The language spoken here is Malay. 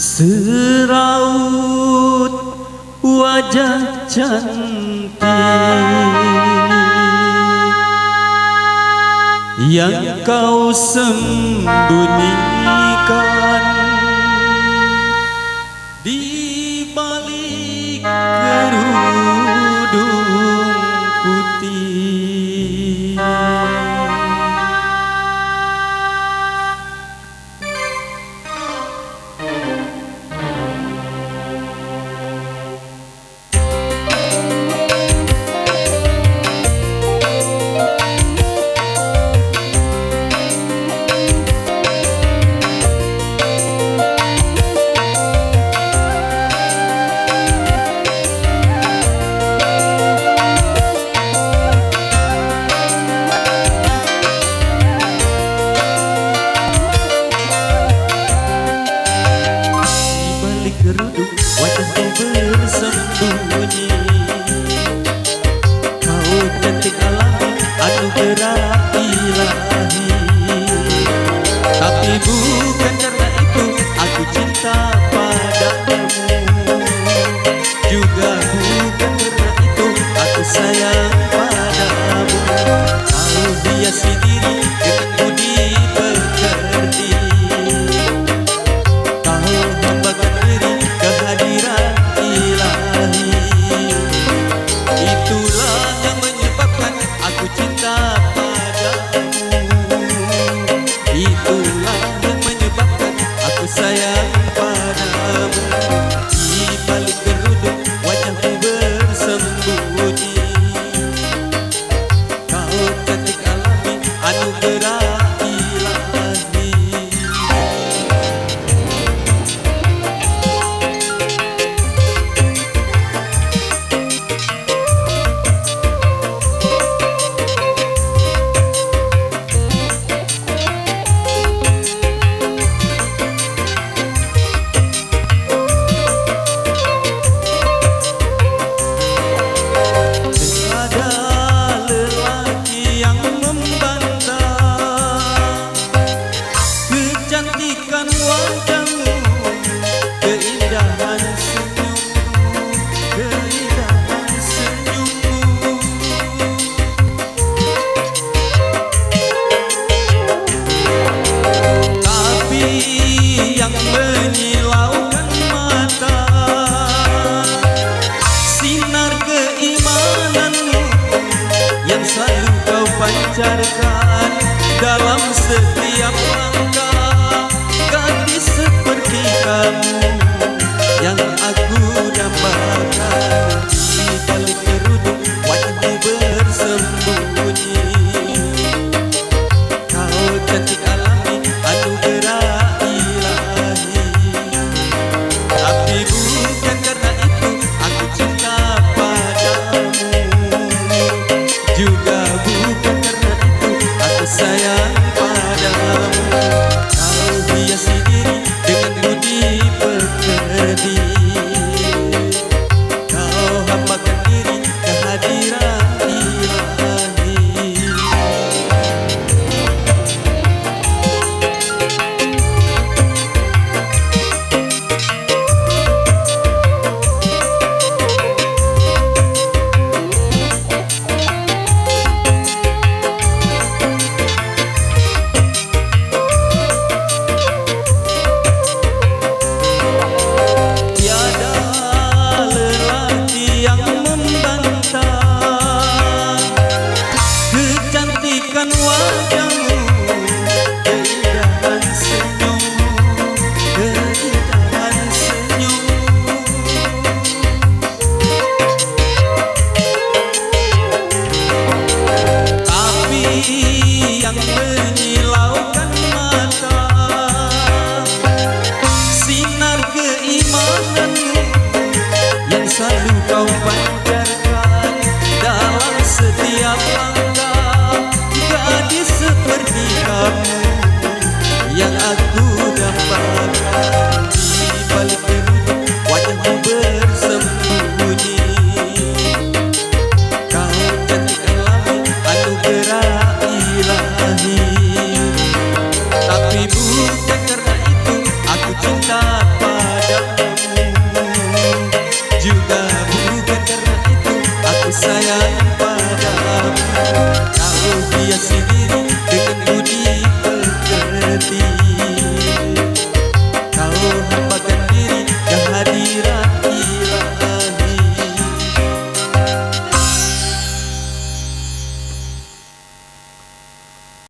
Seraut wajah cantik yang kau sembunyikan di balik kerudung putih. Kerudung wajahmu bersembunyi, kau cantik alami anugerah ilahi. Tapi bukan karena itu aku cinta padamu, juga bukan karena itu aku sayang padamu. Kau hiasi diri dengan budi pekerti, sayang padamu. Di balik kerudung wajahmu bersembunyi, kau cantik alami anugerah ilahi. Kecantikan wajahmu, keindahan senyummu, keindahan senyummu. Tapi yang menyilaukan mata, sinar keimananmu yang selalu kau pancarkan dalam setiap langkah. Gadis seperti kamu yang aku dambakan. Di balik kerudung wajahmu bersembunyi, kau cantik alami anugerah ilahi. Tapi bukan karena itu aku cinta padamu, juga bukan karena itu aku sayang padamu. Hiasi diri dengan budi pekerti, kau hambakan diri kehadiran ilahi. Kecantikan wajah